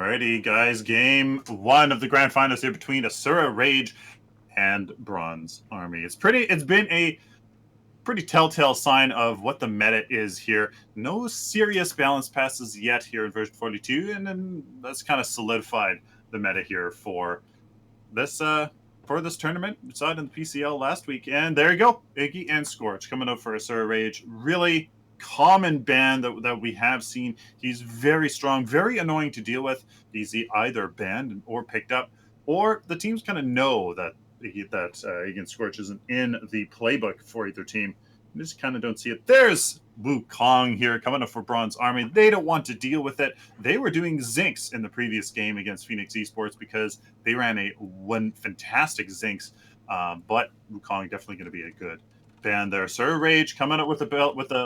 Alrighty, guys. Game one of the grand finals here between Asura Rage and Bronze Army. It's been a pretty telltale sign of what the meta is here. No serious balance passes yet here in version 42, and then that's kind of solidified the meta here this tournament. We saw it in the PCL last week, and there you go. Iggy and Scorch coming up for Asura Rage. Really common ban that we have seen. He's very strong, very annoying to deal with. He's either banned or picked up, or the teams kind of know that Iggy and Scorch isn't in the playbook for either team. You just kind of don't see it. There's Wukong here coming up for Bronze Army. They don't want to deal with it. They were doing Zinx in the previous game against Phoenix Esports because they ran one fantastic Zinx, but Wukong definitely going to be a good ban there. Sir Rage coming up with a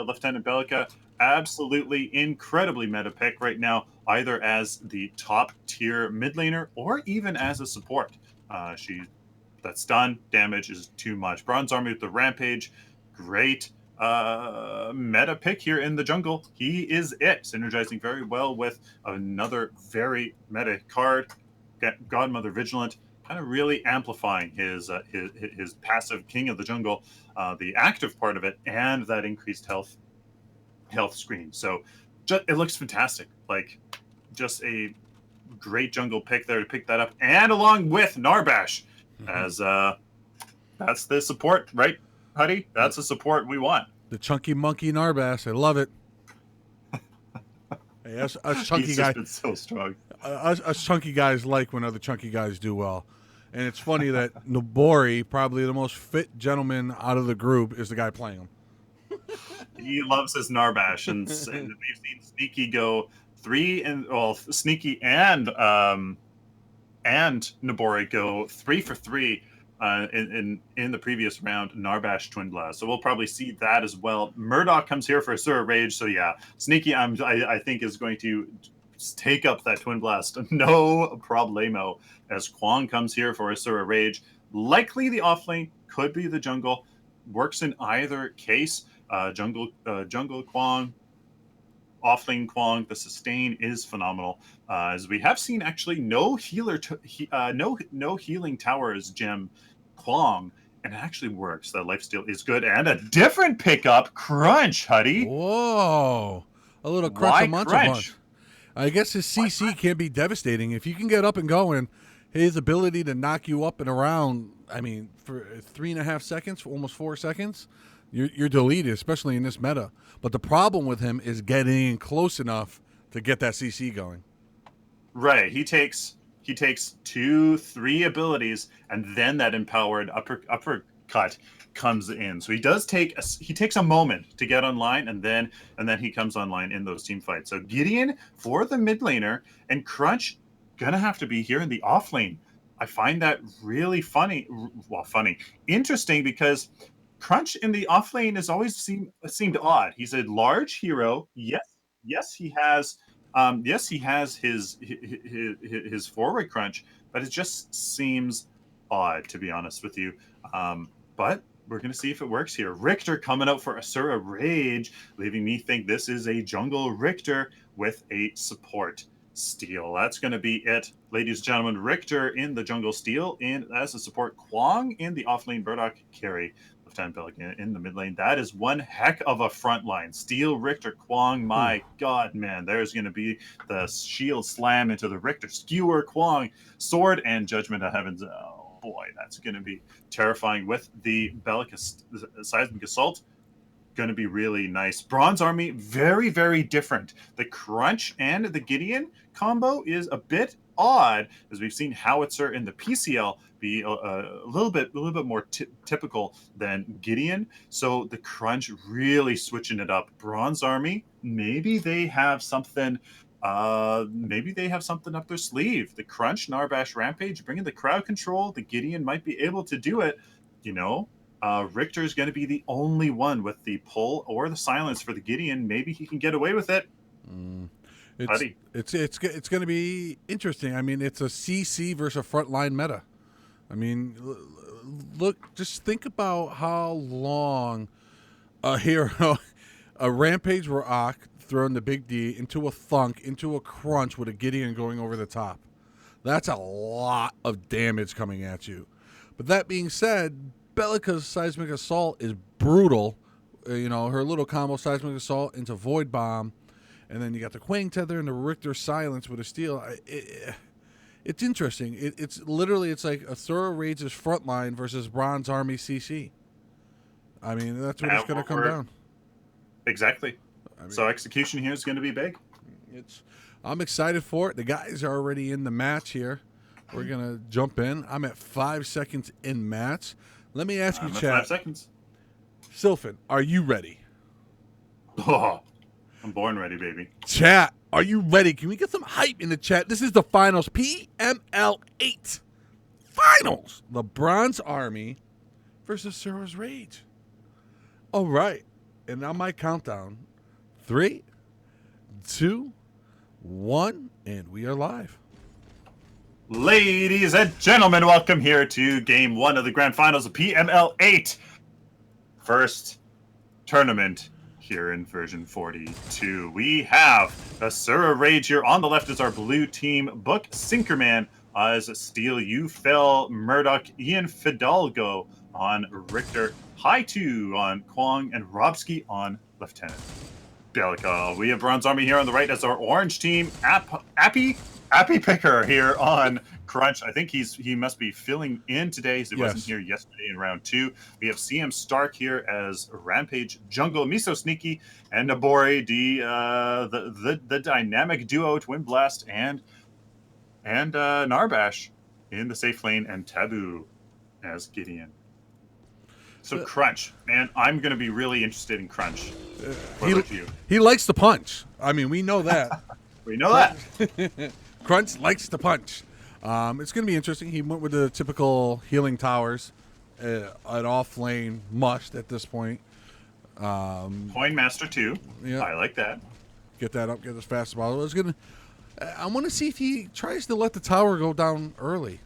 Lieutenant Bellica. Absolutely incredibly meta pick right now, either as the top tier mid laner or even as a support. That stun damage is too much. Bronze Army with the Rampage. Great meta pick here in the jungle. He is it. Synergizing very well with another very meta card, Godmother Vigilant, kind of really amplifying his passive King of the Jungle, the active part of it, and that increased health screen. So it looks fantastic. Like, just a great jungle pick there to pick that up, and along with Narbash, as that's the support, right, Huddy? That's the support we want. The chunky monkey Narbash. I love it. Hey, us chunky He's guys just been so strong. Us chunky guys like when other chunky guys do well. And it's funny that Nobori, probably the most fit gentleman out of the group, is the guy playing him. He loves his Narbash, and we've seen Sneaky go Sneaky and Nobori go 3 for 3 in the previous round. Narbash Twin Blast, so we'll probably see that as well. Murdoch comes here for Asura Rage, so yeah, Sneaky I think is going to take up that Twin Blast, no problemo, as Kwang comes here for Asura Rage. Likely the offlane, could be the jungle, works in either case. Jungle Kwang, offlane Kwang. The sustain is phenomenal, as we have seen actually no healing towers gem Kwang, and it actually works. That lifesteal is good, and a different pickup, Crunch, Huddy. Whoa, a little crunch Why a munch Crunch? a bunch. I guess his CC can be devastating if you can get up and going. His ability to knock you up and around, I mean, for 3.5 seconds, almost 4 seconds, you're deleted, especially in this meta. But the problem with him is getting in close enough to get that CC going. Right. He takes 2-3 abilities, and then that empowered uppercut comes in. So he takes a moment to get online, and then he comes online in those team fights. So Gideon for the mid laner, and Crunch gonna have to be here in the off lane. I find that really funny, interesting, because Crunch in the off lane has always seemed odd. He's a large hero. Yes, he has his forward crunch, but it just seems odd, to be honest with you. But we're going to see if it works here. Richter coming out for Asura Rage, leaving me think this is a jungle Richter with a support steal. That's going to be it, ladies and gentlemen. Richter in the jungle steal, and as a support, Kwang in the offlane Burdock carry. Lieutenant Pelican in the mid lane. That is one heck of a front line. Steel, Richter, Kwang. My God, man. There's going to be the shield slam into the Richter. Skewer, Kwang, sword, and Judgment of Heavens. Oh, boy. That's going to be terrifying with the Bellica Seismic Assault. Going to be really nice. Bronze Army, very, very different. The Crunch and the Gideon combo is a bit odd, as we've seen Howitzer in the PCL be a little bit more typical than Gideon. So the Crunch really switching it up. Bronze Army, maybe they have something. Maybe they have something up their sleeve. The Crunch, Narbash Rampage, bringing the crowd control. The Gideon might be able to do it. Richter's going to be the only one with the pull or the silence for the Gideon. Maybe he can get away with it. It's going to be interesting. I mean, it's a CC versus a frontline meta. I mean, look, just think about how long a hero, a Rampage Rock throwing the big D into a thunk, into a crunch with a Gideon going over the top. That's a lot of damage coming at you. But that being said, Bellica's Seismic Assault is brutal. Her little combo Seismic Assault into Void Bomb. And then you got the Quang Tether and the Richter Silence with a Steel. It's interesting. It's like Asura Rage's frontline versus Bronze Army CC. I mean, that's what it's going to come down. Exactly. So execution here is going to be big. I'm excited for it. The guys are already in the match here. We're going to jump in. I'm at 5 seconds in match. Let me ask you, chat. 5 seconds. Sylphin, are you ready? Oh, I'm born ready, baby. Chat, are you ready? Can we get some hype in the chat? This is the finals. PML 8 finals. The Bronze Army versus Asura's Rage. All right. And now my countdown. 3, 2, 1, and we are live. Ladies and gentlemen, welcome here to Game 1 of the Grand Finals of PML 8. First tournament here in version 42. We have Asura Rage here. On the left is our blue team. Book Sinkerman as Steel. You fell Murdoch. Ian Fidalgo on Richter. High 2 on Kwong. And Robsky on Lieutenant Bellica. We have Bronze Army here on the right as our orange team. Appy Picker here on Crunch. I think he must be filling in today, so he wasn't here yesterday in round 2. We have CM Stark here as Rampage Jungle, Miso Sneaky, and Nabori the dynamic duo Twin Blast and Narbash in the safe lane, and Taboo as Gideon. So Crunch, man, I'm going to be really interested in Crunch. What about you? He likes to punch. I mean, we know that. We know that. Crunch likes to punch. It's going to be interesting. He went with the typical healing towers, an off-lane must at this point. Coin Master 2. Yeah. I like that. Get that up, get as fast as possible. I want to see if he tries to let the tower go down early.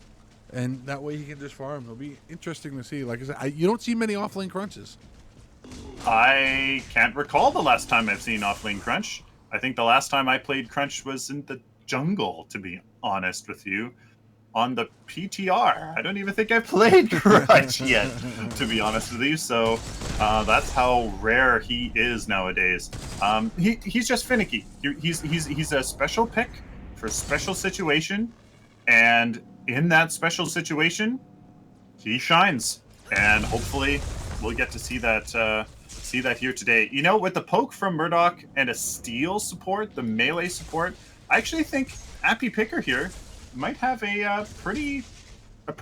And that way he can just farm. It'll be interesting to see. Like I said, you don't see many off-lane crunches. I can't recall the last time I've seen off-lane crunch. I think the last time I played crunch was in the jungle, to be honest with you, on the PTR. I don't even think I played crunch yet, to be honest with you. So that's how rare he is nowadays. He's just finicky. He's a special pick for a special situation, and in that special situation, he shines. And hopefully, we'll get to see that here today. You know, with the poke from Murdoch and a steel support, the melee support, I actually think Appy Picker here might have a pretty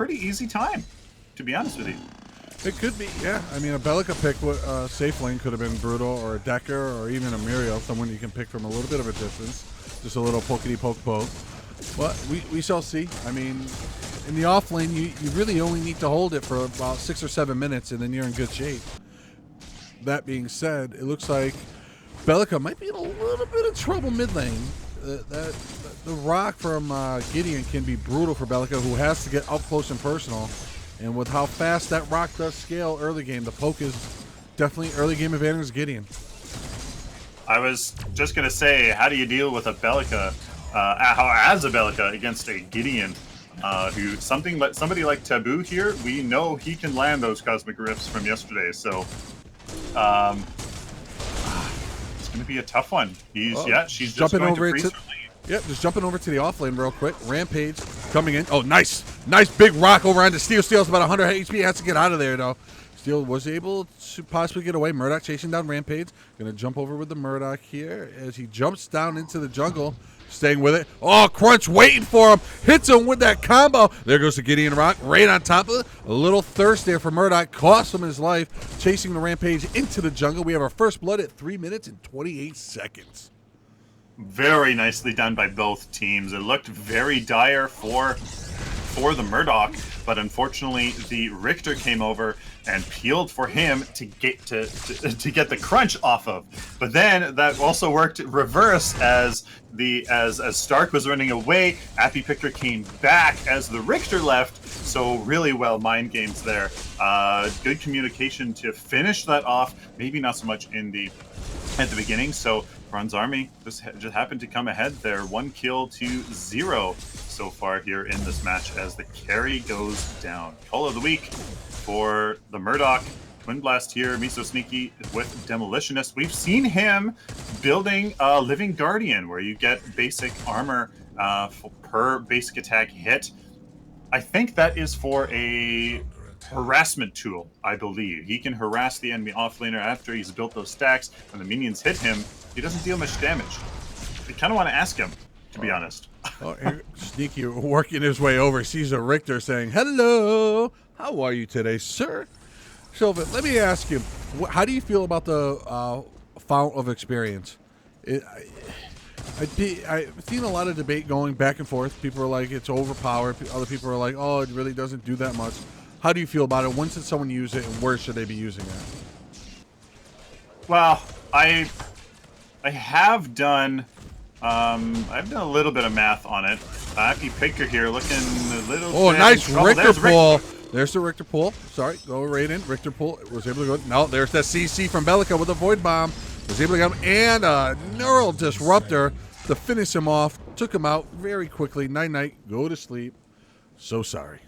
easy time, to be honest with you. It could be, yeah. I mean, a Bellica pick safe lane could have been Brutal, or a Decker, or even a Muriel, someone you can pick from a little bit of a distance. Just a little pokety poke. But we shall see. I mean, in the off lane, you really only need to hold it for about 6 or 7 minutes, and then you're in good shape. That being said, it looks like Bellica might be in a little bit of trouble mid lane. The rock from Gideon can be brutal for Bellica, who has to get up close and personal. And with how fast that rock does scale early game, the poke is definitely early game advantage Gideon. I was just going to say, how do you deal with a Bellica, as a Bellica against a Gideon, who somebody like Taboo here, we know he can land those Cosmic Rifts from yesterday, so it's going to be a tough one. She's just jumping over to just jumping over to the off lane real quick. Rampage coming in. Oh, nice big rock over onto Steel. Steel's about 100 HP. Has to get out of there though. Steel was able to possibly get away. Murdoch chasing down Rampage. Going to jump over with the Murdoch here as he jumps down into the jungle. Staying with it. Oh, Crunch waiting for him. Hits him with that combo. There goes the Gideon Rock right on top of it. A little thirst there for Murdoch. Cost him his life. Chasing the Rampage into the jungle. We have our first blood at 3 minutes and 28 seconds. Very nicely done by both teams. It looked very dire for the Murdoch, but unfortunately the Richter came over and peeled for him to get the crunch off of. But then that also worked reverse as Stark was running away. Appy Picker came back as the Richter left. So really well mind games there. Good communication to finish that off. Maybe not so much in the at the beginning. So Bronze Army just happened to come ahead there, 1 kill to 0 so far here in this match as the carry goes down. Call of the week for the Murdoch. Twin Blast here, Miso Sneaky with Demolitionist. We've seen him building a Living Guardian where you get basic armor per basic attack hit. I think that is for a harassment tool, I believe. He can harass the enemy offlaner after he's built those stacks. When the minions hit him, he doesn't deal much damage. I kind of want to ask him, to be honest. Oh, Sneaky working his way over, sees a Richter saying, "Hello, how are you today, sir?" Sylphin, let me ask you, how do you feel about the Fount of Experience? I've seen a lot of debate going back and forth. People are like, it's overpowered. Other people are like, oh, it really doesn't do that much. How do you feel about it? When should someone use it, and where should they be using it? Well, I have done I've done a little bit of math on it. Happy Picker here looking a little. Oh, bit nice in trouble. Richter There's pull. There's the Richter pull. Sorry, go right in. Richter pull was able to go. No, there's that CC from Bellica with a Void Bomb. Was able to get him, and a Neural Disruptor to finish him off. Took him out very quickly. Night. Go to sleep. So sorry.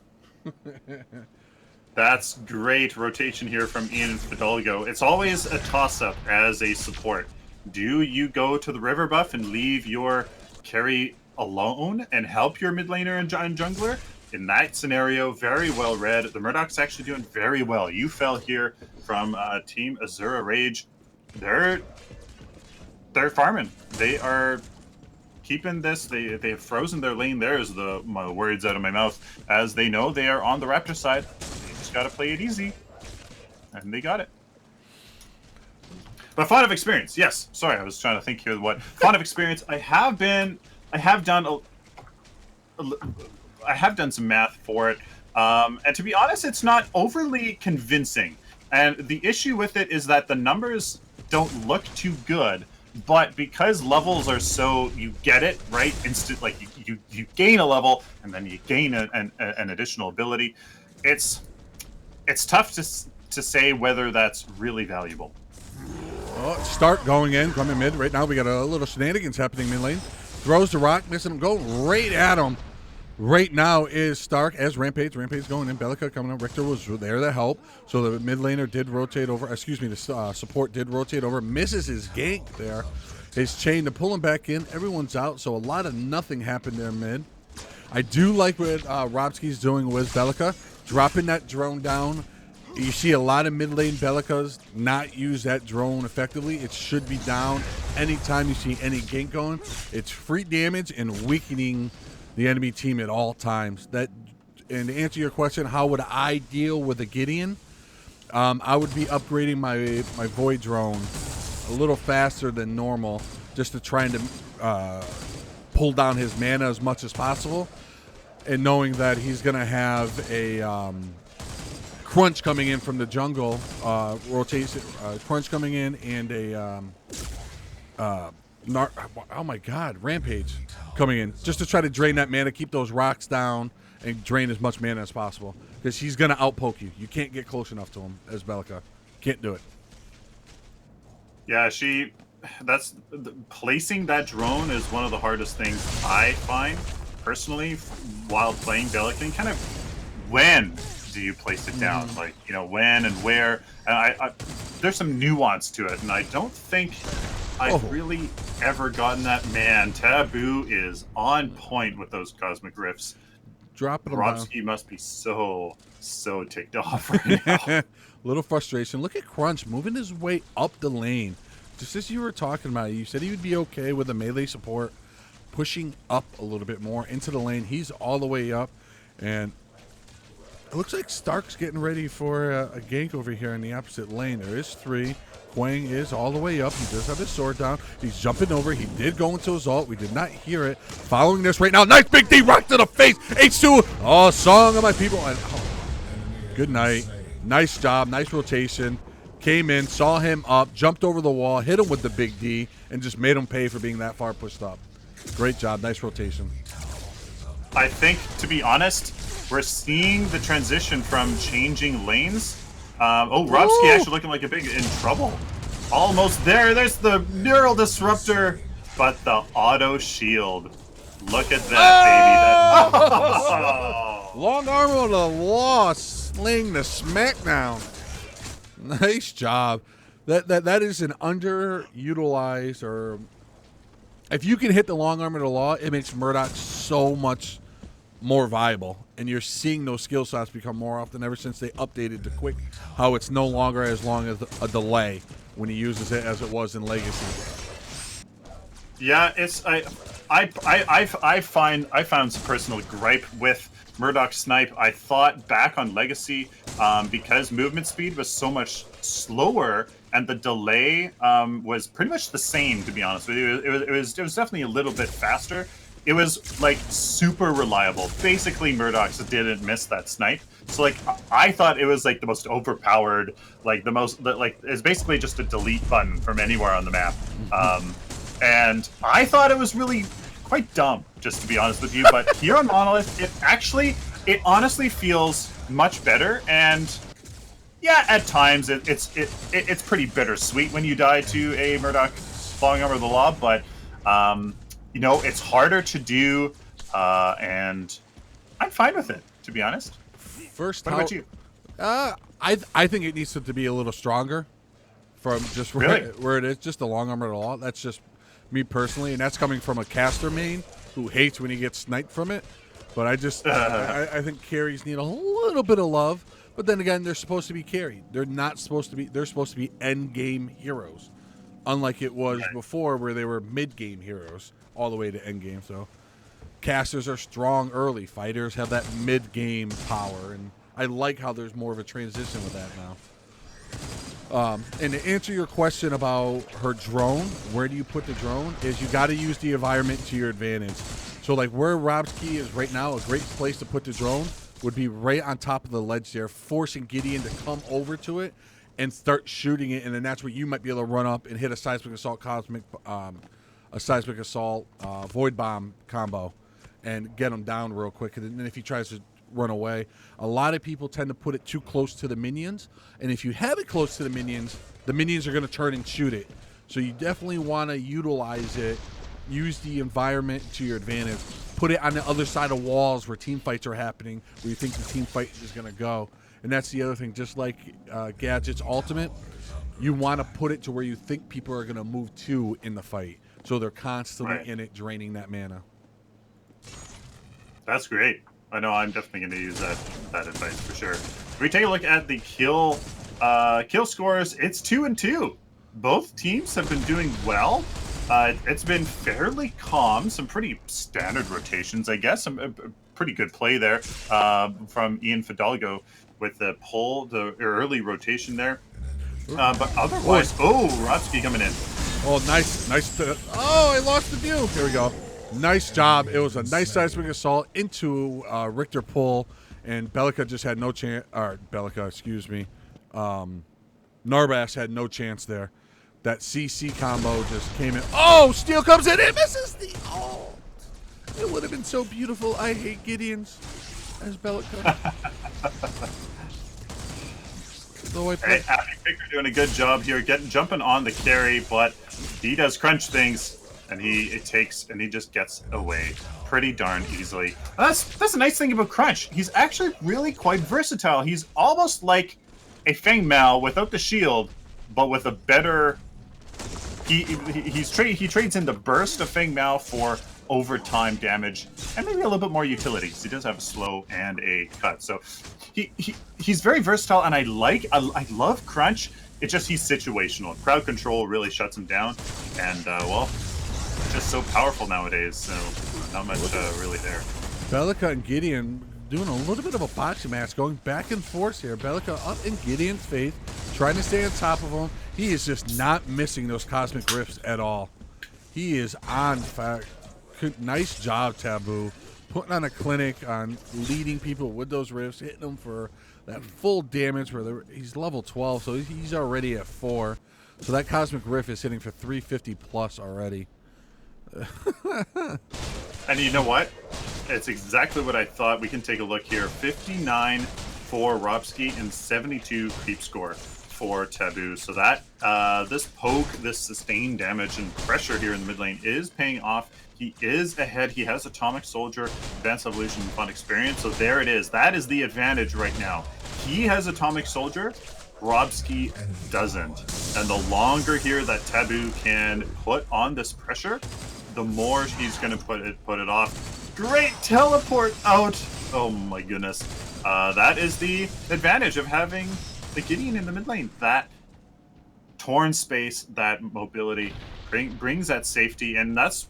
That's great rotation here from Ian and Fidalgo. It's always a toss-up as a support. Do you go to the river buff and leave your carry alone and help your mid laner and jungler? In that scenario, very well read. The Murdoch's actually doing very well. You fell here from Team Asura Rage. They're farming. They are keeping this. They have frozen their lane. There's my words out of my mouth. As they know they are on the Raptor side. They just got to play it easy. And they got it. But font of experience, yes. Sorry, I was trying to think here. What font of experience? I have done some math for it, and to be honest, it's not overly convincing. And the issue with it is that the numbers don't look too good. But because levels are so, you get it right instant. Like you gain a level, and then you gain an additional ability. It's tough to say whether that's really valuable. Oh, Stark going in, coming mid. Right now we got a little shenanigans happening mid lane. Throws the rock, missing him, going right at him. Right now is Stark as Rampage. Rampage going in. Bellica coming up. Richter was there to help. So the mid laner did rotate over. Excuse me, the support did rotate over. Misses his gank there. His chain to pull him back in. Everyone's out. So a lot of nothing happened there mid. I do like what Robski's doing with Bellica. Dropping that drone down. You see a lot of mid lane Bellicas not use that drone effectively. It should be down anytime you see any gank going. It's free damage and weakening the enemy team at all times. And to answer your question, how would I deal with a Gideon? I would be upgrading my Void Drone a little faster than normal, just to try and pull down his mana as much as possible, and knowing that he's going to have a crunch coming in from the jungle, rotation, crunch coming in, and a oh my god, Rampage coming in, just to try to drain that mana, keep those rocks down, and drain as much mana as possible, because he's going to outpoke you. You can't get close enough to him as Bellica. Can't do it. Yeah, placing that drone is one of the hardest things I find personally while playing Bellica. And kind of when do you place it down? Like, when and where? And there's some nuance to it, and I don't think I've really ever gotten that. Man, Taboo is on point with those cosmic rifts. Dropping them Robski down. must be so ticked off right now. Little frustration. Look at Crunch moving his way up the lane. Just as you were talking about, you said he would be okay with a melee support pushing up a little bit more into the lane. He's all the way up, and it looks like Stark's getting ready for a gank over here in the opposite lane. There is 3. Quang is all the way up. He does have his sword down. He's jumping over. He did go into his ult. We did not hear it. Following this right now. Nice big D rock to the face. H2. Oh, song of my people. And good night. Nice job. Nice rotation. Came in, saw him up, jumped over the wall, hit him with the big D, and just made him pay for being that far pushed up. Great job. Nice rotation. I think, to be honest, we're seeing the transition from changing lanes. Robski actually looking like a big in trouble. Almost there. There's the neural disruptor, but the auto shield. Look at that, baby. That Long arm on the law, sling the smackdown. Nice job. That is an underutilized, or if you can hit the long arm of the law, it makes Murdoch so much more viable. And you're seeing those skill slots become more often ever since they updated the quick, how it's no longer as long as a delay when he uses it as it was in Legacy. Yeah, it's I found some personal gripe with Murdoch Snipe. I thought back on Legacy, because movement speed was so much slower and the delay was pretty much the same. To be honest with you, it was definitely a little bit faster. It was like super reliable. Basically, Murdoch's didn't miss that snipe. So like I thought it was like the most overpowered, like it's basically just a delete button from anywhere on the map. And I thought it was really quite dumb, just to be honest with you. But here on Monolith, it honestly feels much better. And yeah, at times it's pretty bittersweet when you die to a Murdoch Long Arm of the Law. But you know, it's harder to do, and I'm fine with it, to be honest. What about you? I think it needs to be a little stronger from just where it is, just the long arm of the law. That's just me personally, and that's coming from a caster main who hates when he gets sniped from it. But I think carries need a little bit of love. But then again, they're supposed to be carried. They're not supposed to be. They're supposed to be end game heroes, unlike it was before, where they were mid game heroes all the way to end game. So casters are strong early. Fighters have that mid game power, and I like how there's more of a transition with that now. And to answer your question about her drone, where do you put the drone? Is you got to use the environment to your advantage. So like where Robski is right now, a great place to put the drone would be right on top of the ledge there, forcing Gideon to come over to it and start shooting it, and then that's where you might be able to run up and hit a seismic assault void bomb combo and get him down real quick. And then if he tries to run away, a lot of people tend to put it too close to the minions, and if you have it close to the minions are going to turn and shoot it. So you definitely want to utilize it, use the environment to your advantage, put it on the other side of walls where team fights are happening, where you think the team fight is going to go. And that's the other thing, just like Gadget's ultimate, you want to put it to where you think people are going to move to in the fight, so they're constantly in it, draining that mana. That's great. I know I'm definitely going to use that advice for sure. If we take a look at the kill scores, it's 2-2. Both teams have been doing well. It's been fairly calm. Some pretty standard rotations, I guess. A pretty good play there from Ian Fidalgo with the the early rotation there. But otherwise, Robski coming in. Oh, nice. I lost the view. Here we go. Nice job. It was a nice seismic assault into Richter pull, and Bellica just had no chance. Or Bellica, excuse me. Narbash had no chance there. That CC combo just came in. Oh, Steel comes in and misses the ult. It would have been so beautiful. I hate Gideons as Bellica. Hey, Happy Picker doing a good job here, jumping on the carry, but he does crunch things, and he just gets away pretty darn easily. And that's a nice thing about Crunch. He's actually really quite versatile. He's almost like a Feng Mao without the shield, but with a better. He trades in the burst of Feng Mao for overtime damage and maybe a little bit more utility, because he does have a slow and a cut. So he's very versatile, and I love Crunch. It's just he's situational. Crowd control really shuts him down, and it's just so powerful nowadays. So not much really there. Bellica and Gideon doing a little bit of a boxing match, going back and forth here. Bellica up in Gideon's face, trying to stay on top of him. He is just not missing those cosmic rifts at all. He is on fire. Nice job, Taboo, putting on a clinic on leading people with those rifts, hitting them for that full damage. He's level 12, so he's already at 4. So that cosmic rift is hitting for 350 plus already. And you know what? It's exactly what I thought. We can take a look here. 59 for Robski and 72 creep score. for Taboo. So that this poke, this sustained damage and pressure here in the mid lane is paying off. He is ahead. He has Atomic Soldier, Advanced Evolution, and Fun Experience. So there it is. That is the advantage right now. He has Atomic Soldier. Grobski doesn't. And the longer here that Taboo can put on this pressure, the more he's going to put it off. Great teleport out. Oh my goodness. That is the advantage of having the Gideon in the mid lane. That torn space, that mobility brings that safety, and that's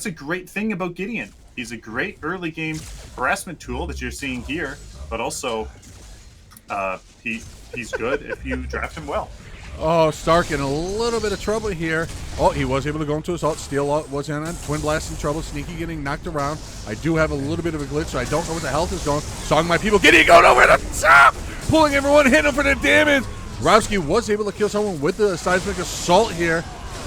a great thing about Gideon. He's a great early game harassment tool that you're seeing here, but also he's good if you draft him well. Oh, Stark in a little bit of trouble here. Oh, he was able to go into assault. Steel was in on Twin Blast in trouble. Sneaky getting knocked around. I do have a little bit of a glitch, so I don't know where the health is going. Song my people. Gideon going over the top! Pulling everyone, hitting him for the damage. Grobski was able to kill someone with the seismic assault here.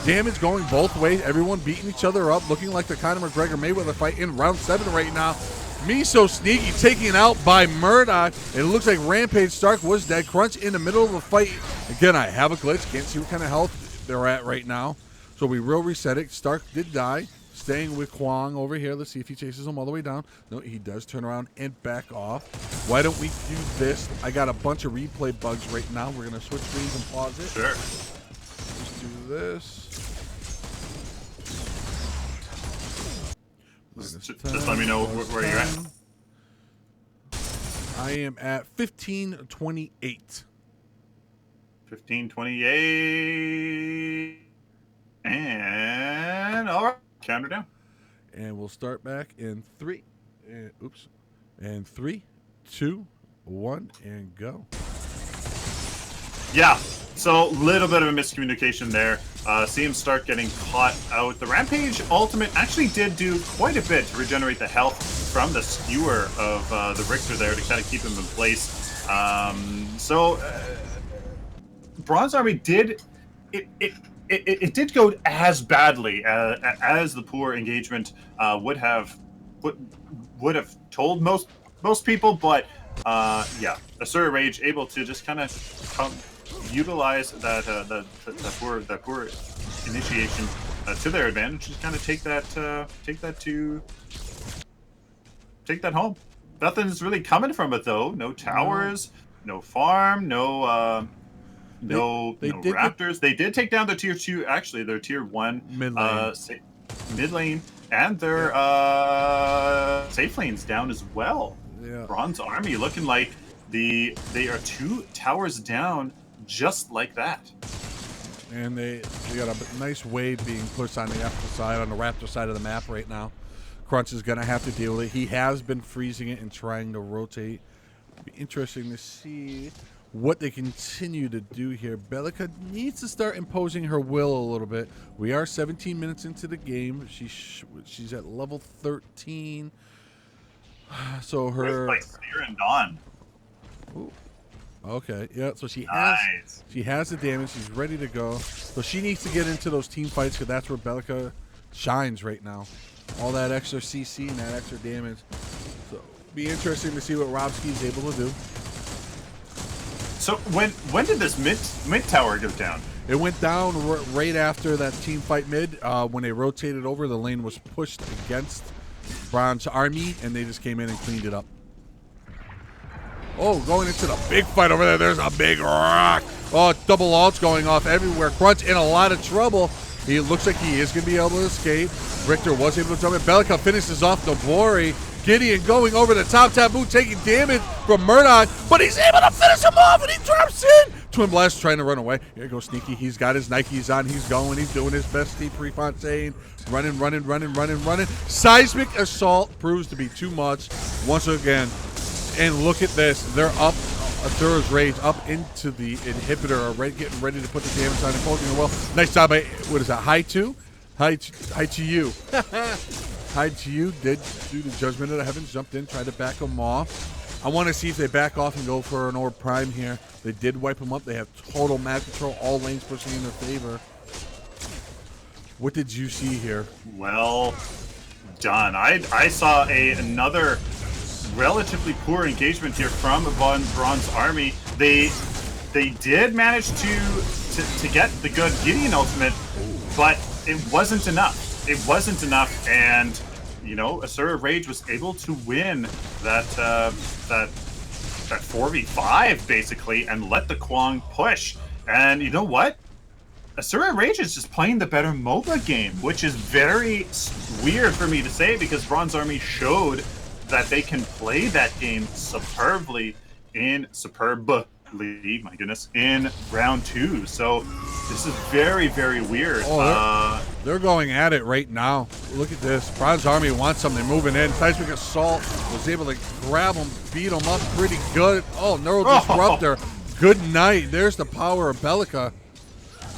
Damage going both ways. Everyone beating each other up. Looking like the Conor McGregor Mayweather fight in round 7 right now. Miso Sneaky taken out by Murdoch. It looks like Rampage Stark was dead. Crunch in the middle of the fight. Again, I have a glitch. Can't see what kind of health they're at right now. So we will reset it. Stark did die. Staying with Kwang over here. Let's see if he chases him all the way down. No, he does turn around and back off. Why don't we do this? I got a bunch of replay bugs right now. We're going to switch screens and pause it. Sure. Let's do this. Just let me know where you're at. I am at 1528. 1528. And all right, counter down. And we'll start back in 3. And 3, 2, 1, and go. Yeah. So, little bit of a miscommunication there. See him start getting caught out. The Rampage ultimate actually did do quite a bit to regenerate the health from the skewer of the Richter there to kind of keep him in place. Bronze Army did it did go as badly as the poor engagement would have told most people, but yeah, Asura Rage able to just kind of utilize that poor initiation to their advantage, just kind of take that home. Nothing's really coming from it though. No towers, no farm, no raptors. They did take down the tier 2, actually their tier 1 mid lane and their safe lanes down as well. Yeah. Bronze Army looking like they are 2 towers down just like that. And they got a nice wave being pushed on the raptor side of the map right now. Crunch is going to have to deal with it. He has been freezing it and trying to rotate. It'll be interesting to see what they continue to do here. Belica needs to start imposing her will a little bit. We are 17 minutes into the game. She's at level 13. So her... Like Seer and Dawn. Ooh. Okay, yeah, so she has the damage. She's ready to go. So she needs to get into those team fights because that's where Belica shines right now. All that extra CC and that extra damage. So be interesting to see what Robski's able to do. So when did this mid tower go down? It went down right after that team fight mid. When they rotated over, the lane was pushed against Bronze Army, and they just came in and cleaned it up. Oh, going into the big fight over there. There's a big rock. Oh, double ults going off everywhere. Crunch in a lot of trouble. He looks like he is going to be able to escape. Richter was able to jump in. Belica finishes off Navori. Gideon going over the top. Taboo taking damage from Murdoch, but he's able to finish him off, and he drops in. Twin Blast trying to run away. Here goes Sneaky. He's got his Nikes on. He's going. He's doing his best. Steve Prefontaine running. Seismic Assault proves to be too much once again. And look at this. They're up. Asura's Rage up into the inhibitor, getting ready to put the damage on and holding it well. Nice job by, what is that, High to you. High to you did do the Judgment of the Heavens, jumped in, tried to back them off. I want to see if they back off and go for an Orb Prime here. They did wipe them up. They have total map control, all lanes pushing in their favor. What did you see here? Well done. I saw another relatively poor engagement here from Bronze Army. They They did manage to get the good Gideon ultimate, but it wasn't enough. It wasn't enough, and you know, Asura Rage was able to win that 4v5 basically, and let the Kwang push. And you know what? Asura Rage is just playing the better MOBA game, which is very weird for me to say because Bronze Army showed that they can play that game superbly in round 2. So this is very, very weird. Oh, they're going at it right now. Look at this. Bronze Army wants something. They're moving in. Seismic Assault was able to grab him, beat him up pretty good. Oh, Neural Disruptor. Good night. There's the power of Bellica.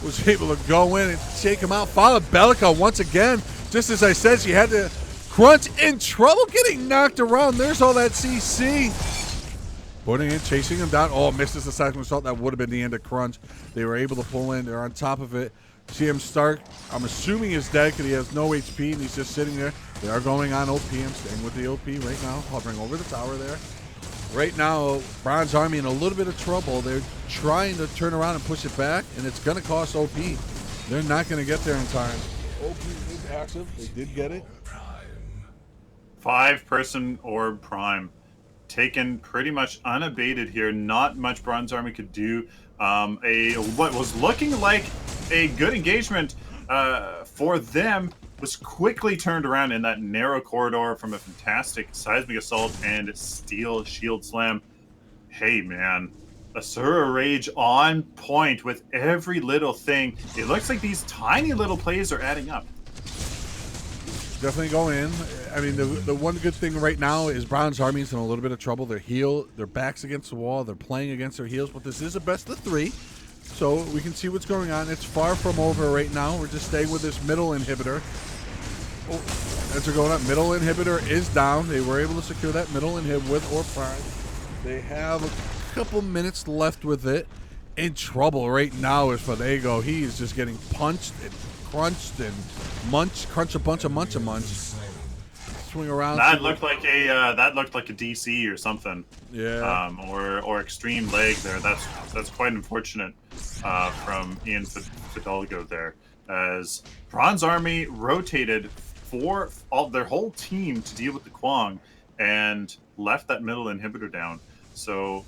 Was able to go in and take him out. Follow Bellica once again. Just as I said, she had to Crunch in trouble getting knocked around. There's all that CC. Putting in, chasing him down. Oh, misses the Seismic Assault. That would have been the end of Crunch. They were able to pull in. They're on top of it. CM Stark, I'm assuming is dead because he has no HP and he's just sitting there. They are going on OP. I'm staying with the OP right now, hovering over the tower there. Right now, Bronze Army in a little bit of trouble. They're trying to turn around and push it back, and it's going to cost OP. They're not going to get there in time. OP is active. They did get it. 5-person Orb Prime. Taken pretty much unabated here. Not much Bronze Army could do. What was looking like a good engagement for them was quickly turned around in that narrow corridor from a fantastic Seismic Assault and Steel Shield Slam. Hey, man. Asura Rage on point with every little thing. It looks like these tiny little plays are adding up. Definitely go in. I mean, the one good thing right now is Bronze Army's in a little bit of trouble. Their backs against the wall. They're playing against their heels, but this is a best of 3. So we can see what's going on. It's far from over right now. We're just staying with this middle inhibitor. Oh, as they're going up, middle inhibitor is down. They were able to secure that middle inhib with Orb Prime. They have a couple minutes left with it. In trouble right now is Fadego. He is just getting punched and crunched and crunch a bunch of munch. Swing around. That looked like a DC or something. Yeah. Or extreme leg there. That's quite unfortunate from Ian Fidalgo there, as Bronze Army rotated for their whole team to deal with the Kwang and left that middle inhibitor down. So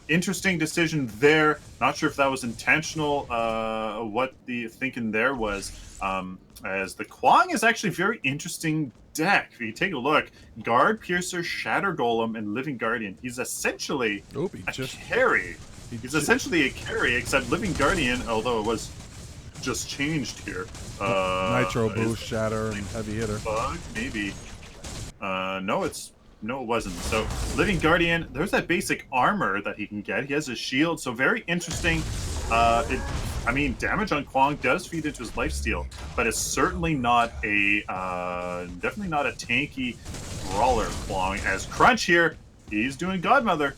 interesting decision there. Not sure if that was intentional. What the thinking there was. As the Kwang is actually a very interesting deck. If you take a look, Guard, Piercer, Shatter Golem, and Living Guardian. He's essentially a carry. He's essentially a carry, except Living Guardian, although it was just changed here. Nitro Boost, Shatter, and Heavy Hitter. Bug, maybe. No, it wasn't. So Living Guardian, there's that basic armor that he can get. He has a shield, so very interesting. I mean, damage on Kwang does feed into his lifesteal, but it's certainly not definitely not a tanky brawler Kwang. As Crunch here, he's doing Godmother.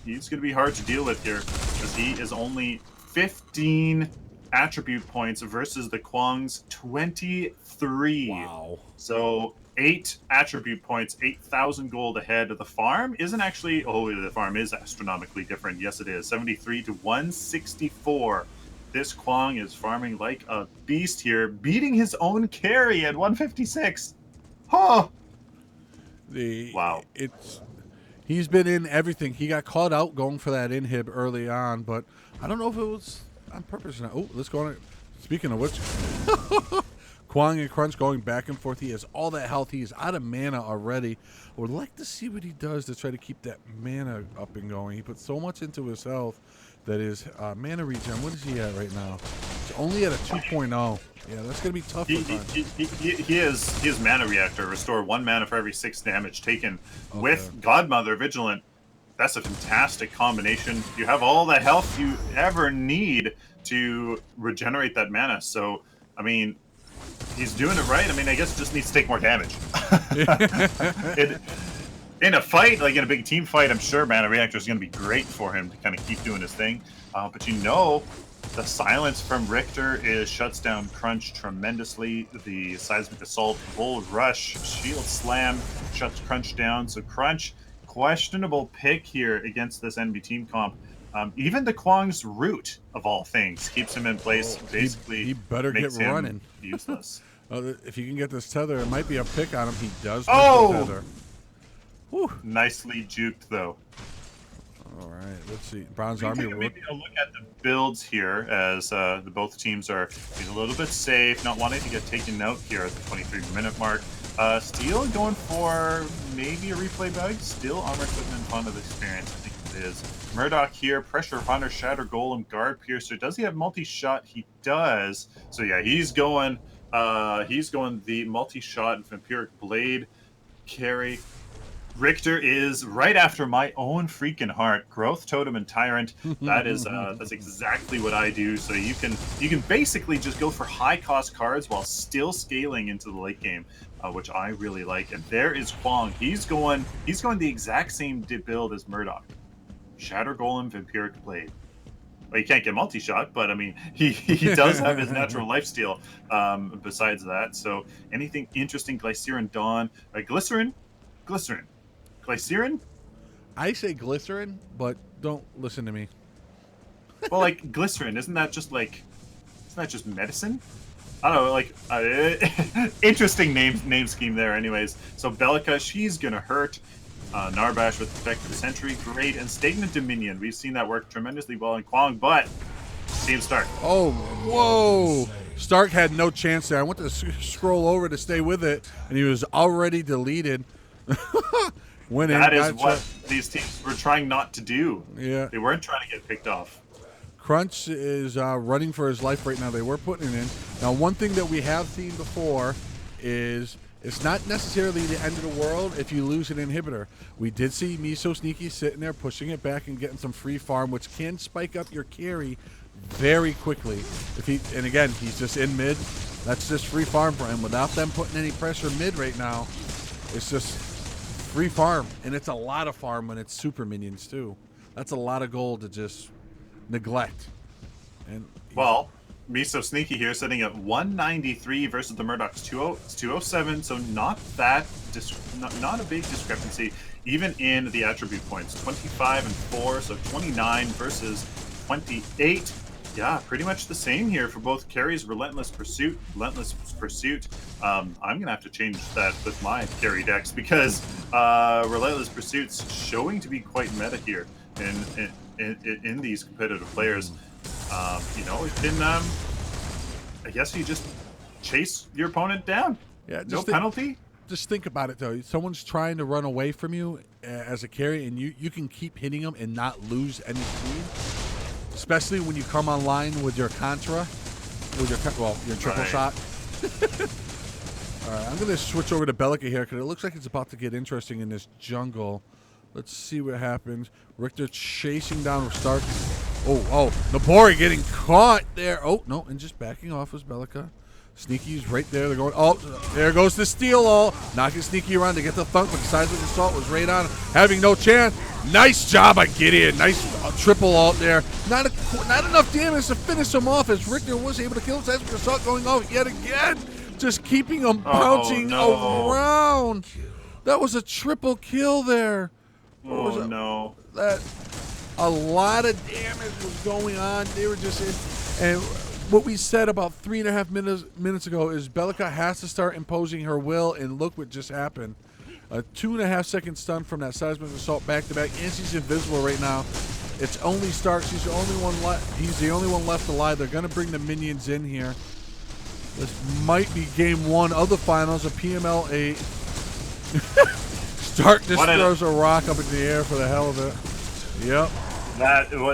He's going to be hard to deal with here because he is only 15 attribute points versus the Kwang's 23. Wow. So 8 attribute points, 8,000 gold ahead of the farm. Isn't actually, the farm is astronomically different. Yes, it is. 73 to 164. This Kwang is farming like a beast here, beating his own carry at 156. Huh. Wow. He's been in everything. He got caught out going for that inhib early on, but I don't know if it was on purpose or not. Oh, let's go on. Speaking of which, Kwang and Crunch going back and forth. He has all that health. He is out of mana already. I would like to see what he does to try to keep that mana up and going. He put so much into his health. That is mana regen. What is he at right now? It's only at a 2.0. Yeah, that's gonna be tough. He is mana reactor. Restore 1 mana for every 6 damage taken. Okay. With Godmother Vigilant, that's a fantastic combination. You have all the health you ever need to regenerate that mana. So, I mean, he's doing it right. I mean, I guess it just needs to take more damage. In a fight, like in a big team fight, I'm sure Mana Reactor is going to be great for him to kind of keep doing his thing. But you know, the silence from Richter shuts down Crunch tremendously. The Seismic Assault, Bull Rush, Shield Slam shuts Crunch down. So Crunch, questionable pick here against this enemy team comp. Even the Kwang's root, of all things, keeps him in place, Oh, basically he better get makes him running. useless. If you can get this tether, it might be a pick on him. He does miss the Oh! tether. Whew. Nicely juked, though. All right, let's see. Bronze We can Army. take maybe a look at the builds here as the both teams are being a little bit safe, not wanting to get taken out here at the 23-minute mark. Steel going for maybe a replay bag. Still armor equipment fun of experience. I think it is. Murdoch here, pressure hunter, shatter golem, guard piercer. Does he have multi-shot? He does. So yeah, he's going the multi-shot and vampiric blade carry. Richter is right after my own freaking heart. Growth totem and tyrant. That's exactly what I do. So you can basically just go for high cost cards while still scaling into the late game, which I really like. And there is Kwang. He's going the exact same build as Murdoch. Shatter Golem, Vampiric Blade. Well, he can't get multi-shot, but I mean, he does have his natural lifesteal besides that. So anything interesting, Glycerin Dawn, Glycerin, Glycerin? I say glycerin, but don't listen to me. Well, like glycerin, isn't that just medicine? I don't know, like interesting name scheme there. Anyways, so Bellica, she's gonna hurt. Narbash with effective sentry, great, and stagnant dominion. We've seen that work tremendously well in Kwang, but team Stark. Oh, whoa! Stark had no chance there. I went to scroll over to stay with it, and he was already deleted. That is what these teams were trying not to do. Yeah. They weren't trying to get picked off. Crunch is running for his life right now. They were putting it in. Now, one thing that we have seen before is it's not necessarily the end of the world if you lose an inhibitor. We did see Miso Sneaky sitting there pushing it back and getting some free farm, which can spike up your carry very quickly. And again, he's just in mid. That's just free farm for him. Without them putting any pressure mid right now, it's just free farm. And it's a lot of farm when it's super minions too. That's a lot of gold to just neglect. And well, Miso Sneaky here sitting at 193 versus the Murdoch's 207, so not a big discrepancy even in the attribute points. 25 and 4, so 29 versus 28. Yeah, pretty much the same here for both carries. Relentless Pursuit. I'm gonna have to change that with my carry decks because Relentless Pursuit's showing to be quite meta here in these competitive players. It can I guess you just chase your opponent down. Yeah, no penalty. Just think about it though. Someone's trying to run away from you as a carry, and you can keep hitting them and not lose any speed. Especially when you come online with your Contra, with your triple shot. All right, I'm going to switch over to Bellica here because it looks like it's about to get interesting in this jungle. Let's see what happens. Richter chasing down Stark. Oh, Nabori getting caught there. Oh, no, and just backing off was Bellica. Sneaky's right there. They're going, oh, there goes the steal all. Knocking Sneaky around to get the thunk, but the Seismic Assault was right on him, having no chance. Nice job by Gideon. Nice triple alt there. Not enough damage to finish him off as Richter was able to kill him. Seismic Assault going off yet again. Just keeping him bouncing around. That was a triple kill there. No. A lot of damage was going on. They were just in. And what we said about 3.5 minutes ago is Bellica has to start imposing her will, and look what just happened. A 2.5 second stun from that Seismic Assault back to back, and she's invisible right now. It's only Stark. She's the only one left. He's the only one left alive. They're going to bring the minions in here. This might be game one of the finals of PML 8. Stark just throws a rock up in the air for the hell of it. Yep.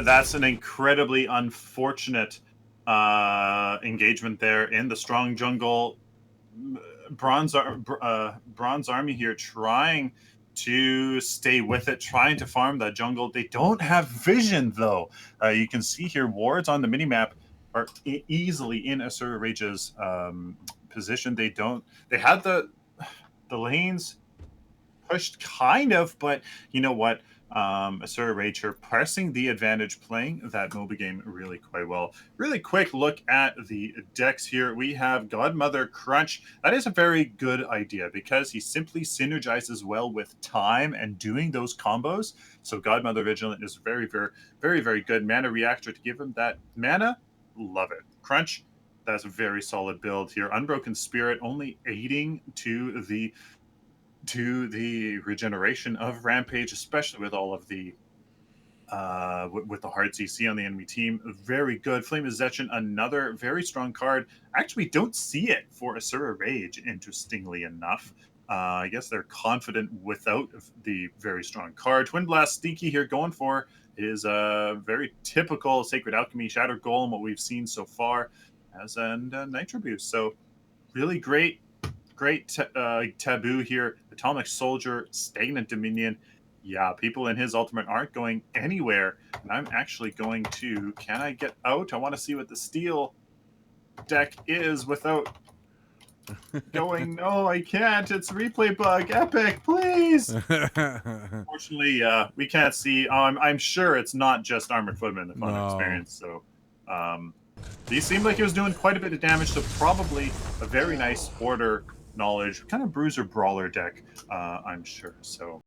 That's an incredibly unfortunate engagement there in the strong jungle. Bronze Army here trying to stay with it, trying to farm that jungle. They don't have vision though. You can see here wards on the minimap are easily in Asura Rage's position. They had the lanes pushed kind of, but you know what? Asura Rage here pressing the advantage, playing that MOBA game really quite well. Really quick look at the decks here. We have Godmother Crunch. That is a very good idea because he simply synergizes well with time and doing those combos. So Godmother Vigilant is very good. Mana Reactor to give him that mana. Love it. Crunch, that's a very solid build here. Unbroken Spirit only aiding to the regeneration of Rampage, especially with all of the with the hard CC on the enemy team. Very good. Flame of Zetchin, another very strong card. Actually, don't see it for Asura Rage, interestingly enough. I guess they're confident without the very strong card. Twin Blast Stinky here going for is a very typical Sacred Alchemy Shattered Golem, what we've seen so far, as a Nitro Boost. So really great taboo here. Atomic Soldier, Stagnant Dominion. Yeah, people in his ultimate aren't going anywhere. And I'm actually going to... Can I get out? I want to see what the steel deck is without going... No, I can't. It's replay bug. Epic, please! Unfortunately, we can't see... I'm sure it's not just Armored Footman, the fun experience. So, he seemed like he was doing quite a bit of damage, so probably a very nice order knowledge, kind of bruiser brawler deck, I'm sure. So